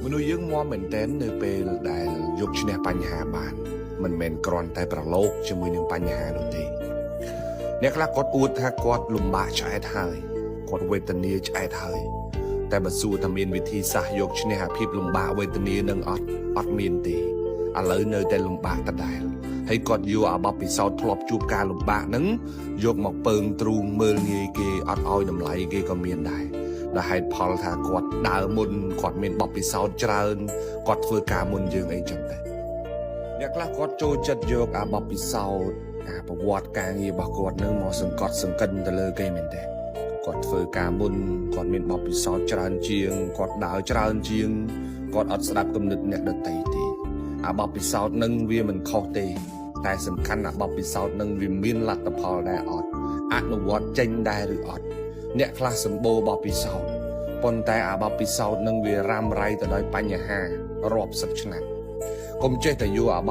មនុស្សយើងមកមែនទែននៅពេលដែលយកឈ្នះបញ្ហាបានមិនមែនគ្រាន់តែប្រឡូកជាមួយនឹងបញ្ហានោះទេអ្នកខ្លះគាត់អួតថាគាត់លំបាកឆ្អែតហើយគាត់វេទនាឆ្អែតហើយតែបើសួរថាមានវិធីសាស្ត្រយកឈ្នះអាភាពលំបាកវេទនានឹងអត់មានទេឥឡូវនៅតែលំបាកដដែលហើយគាត់យកអាបបពិសោធន៍ធ្លាប់ជួបការលំបាកហ្នឹងយកមកពើងទ្រូងមើលងាយគេអត់ឲ្យតម្លៃគេក៏មានដែរដែលហេតុផលថាគាត់ដើរមុនគាត់មានបបពិសោធន៍ច្រើនគាត់ធ្វើការមុនយើងអីចឹងតែអ្នកខ្លះគាត់ចូលចិត្តយកអាបបពិសោធន៍អាប្រវត្តិការងាររបស់គាត់នឹងមកសង្កត់សង្កិនទៅលើគេមែនទេគាត់ធ្វើការមុនគាត់មានបបពិសោធន៍ច្រើនជាងគាត់ដើរច្រើនជាងគាត់អត់ស្ដាប់គំនិតអ្នកដទៃទេអាបបពិសោធន៍នឹងវាមិនខុសទេតែសំខាន់អាបបពិសោធន៍នឹងវាមានលទ្ធផលដែរអត់អនុវត្តចេញដែរឬអត់អ្នកខ្លះសម្បូរបបពិសោធន៍ប៉ុន្តែអាបបពិសោធន៍នឹងវារ៉ាំរ៉ៃទៅដោយបញ្ហារាប់សិបឆ្នាំកុំចេះតែយកអាបប